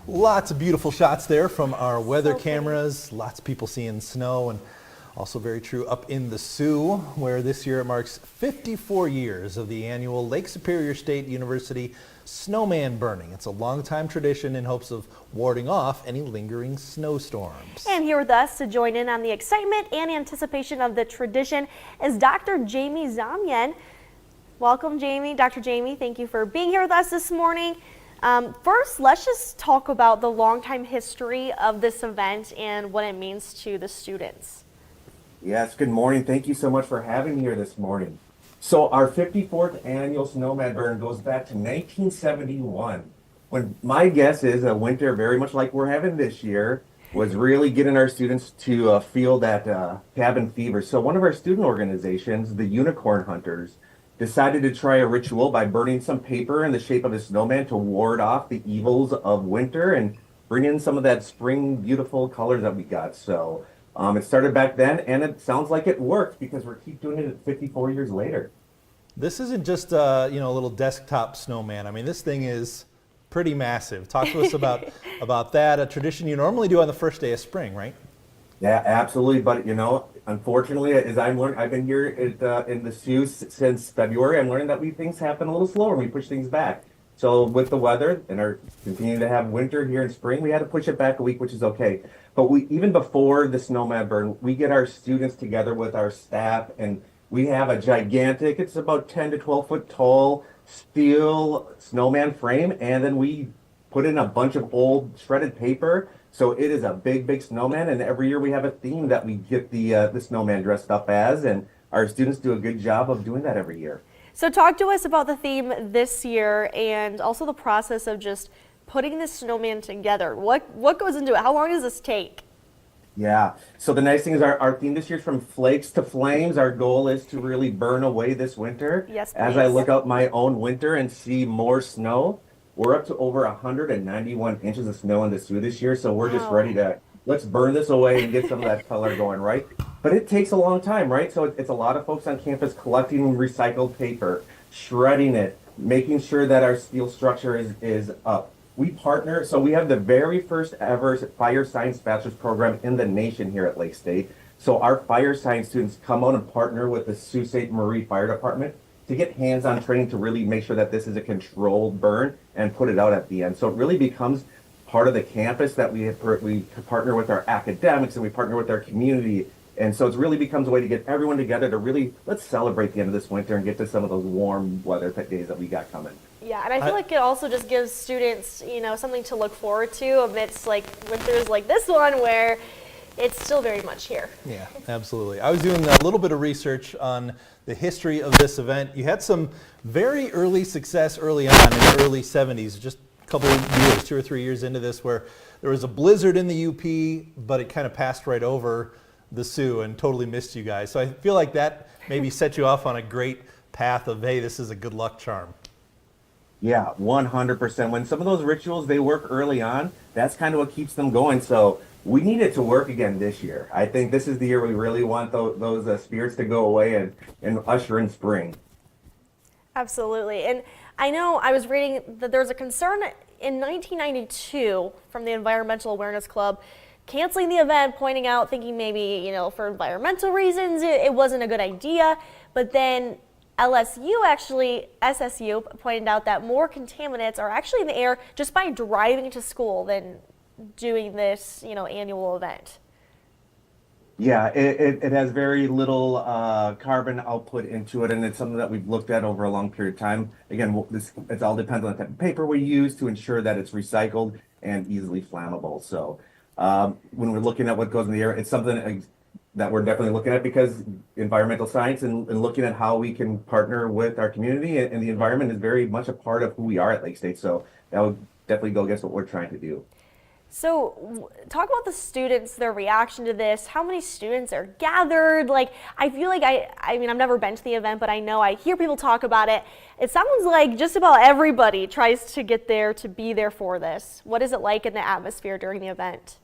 Lots of beautiful shots there from our weather So pretty. cameras. Lots of people seeing snow, and also very true up in the Sioux, where this year it marks 54 years of the annual Lake Superior State University Snowman Burning. It's a long-time tradition in hopes of warding off any lingering snowstorms. And here with us to join in on the excitement and anticipation of the tradition is Dr. Jamie Zamjahn. Welcome, Jamie. Dr. Jamie, thank you for being here with us this morning. First, let's just talk about the longtime history of this event and what it means to the students. Yes, good morning. Thank you so much for having me here this morning. So our 54th annual Snowman Burn goes back to 1971, when my guess is a winter very much like we're having this year was really getting our students to feel that cabin fever. So one of our student organizations, the Unicorn Hunters, decided to try a ritual by burning some paper in the shape of a snowman to ward off the evils of winter and bring in some of that spring beautiful colors that we got. So it started back then, and it sounds like it worked because we keep doing it 54 years later. This isn't just a little desktop snowman. I mean, this thing is pretty massive. Talk to us about that, a tradition you normally do on the first day of spring, right? Yeah, absolutely. But unfortunately, as I'm learning, I've been here in the Sioux since February. I'm learning that things happen a little slower. We push things back. So with the weather and our continuing to have winter here in spring, we had to push it back a week, which is okay. But even before the Snowman Burn, we get our students together with our staff, and we have a gigantic, it's about 10 to 12 foot tall steel snowman frame, and then we put in a bunch of old shredded paper. So it is a big, big snowman, and every year we have a theme that we get the snowman dressed up as, and our students do a good job of doing that every year. So talk to us about the theme this year and also the process of just putting this snowman together. What goes into it? How long does this take? Yeah, so the nice thing is our theme this year is from flakes to flames. Our goal is to really burn away this winter. Yes, please. As I look out my own winter and see more snow, we're up to over 191 inches of snow in the Sioux this year, so we're just ready to, let's burn this away and get some of that color going, right? But it takes a long time, right? So it's a lot of folks on campus collecting recycled paper, shredding it, making sure that our steel structure is up. We partner, so we have the very first ever fire science bachelor's program in the nation here at Lake State. So our fire science students come out and partner with the Sioux State Marie Fire Department to get hands-on training to really make sure that this is a controlled burn and put it out at the end. So it really becomes part of the campus that we partner with our academics and we partner with our community. And so it really becomes a way to get everyone together to really, let's celebrate the end of this winter and get to some of those warm weather days that we got coming. Yeah, and I feel like it also just gives students, something to look forward to amidst like winters like this one where it's still very much here. Yeah, absolutely. I was doing a little bit of research on the history of this event. You had some very early success early on in the early 70s, just a couple of years, 2 or 3 years into this, where there was a blizzard in the UP, but it kind of passed right over the Sioux and totally missed you guys. So I feel like that maybe set you off on a great path of, hey, this is a good luck charm. Yeah, 100%. When some of those rituals, they work early on, that's kind of what keeps them going. So we need it to work again this year. I think this is the year we really want those spirits to go away and usher in spring. Absolutely. And I know I was reading that there was a concern in 1992 from the Environmental Awareness Club canceling the event, pointing out, thinking maybe, for environmental reasons, it wasn't a good idea. But then SSU pointed out that more contaminants are actually in the air just by driving to school than doing this, annual event. Yeah, it has very little carbon output into it, and it's something that we've looked at over a long period of time. Again, it all depends on the type of paper we use to ensure that it's recycled and easily flammable. So when we're looking at what goes in the air, it's something that we're definitely looking at because environmental science and looking at how we can partner with our community and the environment is very much a part of who we are at Lake State. So that would definitely go against what we're trying to do. So talk about the students, their reaction to this. How many students are gathered? Like, I feel like I mean, I've never been to the event, but I hear people talk about it. It sounds like just about everybody tries to get there to be there for this. What is it like in the atmosphere during the event?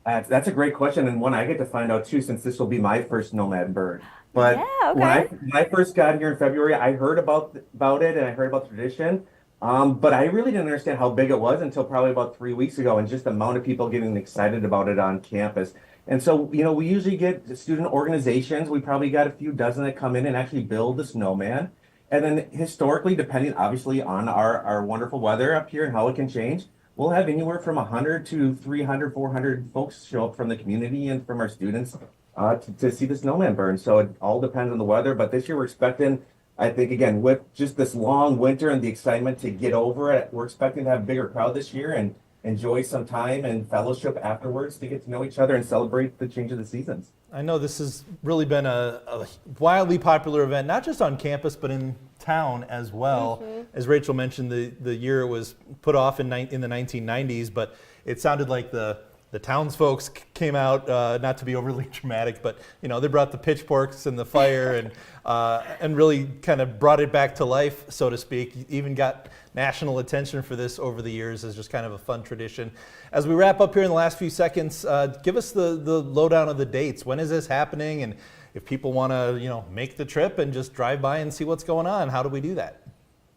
That's a great question, and one I get to find out too, since this will be my first Nomad Burn. But yeah, okay. when I first got here in February, I heard about it and I heard about the tradition. But I really didn't understand how big it was until probably about 3 weeks ago, and just the amount of people getting excited about it on campus. And so, we usually get student organizations. We probably got a few dozen that come in and actually build the snowman. And then historically, depending obviously on our wonderful weather up here and how it can change, we'll have anywhere from 100 to 300, 400 folks show up from the community and from our students to see the snowman burn. So it all depends on the weather. But this year we're expecting, I think, again, with just this long winter and the excitement to get over it, we're expecting to have a bigger crowd this year and enjoy some time and fellowship afterwards to get to know each other and celebrate the change of the seasons. I know this has really been a wildly popular event, not just on campus, but in town as well. As Rachel mentioned, the year it was put off in the 1990s, but it sounded like the townsfolk came out, not to be overly dramatic, but they brought the pitchforks and the fire and really kind of brought it back to life, so to speak. Even got national attention for this over the years as just kind of a fun tradition. As we wrap up here in the last few seconds, give us the lowdown of the dates. When is this happening? And if people want to make the trip and just drive by and see what's going on, how do we do that?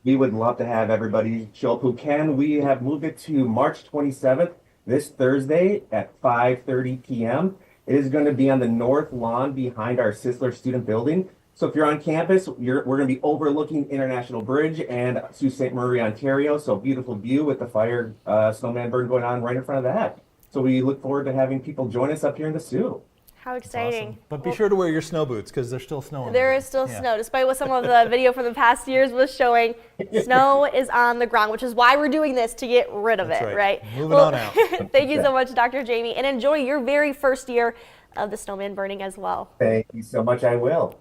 We would love to have everybody show up who can. We have moved it to March 27th, this Thursday at 5:30 p.m. It is going to be on the north lawn behind our Sisler Student Building. So if you're on campus, we're going to be overlooking International Bridge and Sault Ste. Marie, Ontario. So beautiful view with the fire snowman burn going on right in front of that. So we look forward to having people join us up here in the Sioux. How exciting. Awesome. But be sure to wear your snow boots because there's still snow on There is still snow, despite what some of the video from the past years was showing. Snow is on the ground, which is why we're doing this, to get rid of it, right? Moving on out. Thank you so much, Dr. Jamie, and enjoy your very first year of the snowman burning as well. Thank you so much. I will.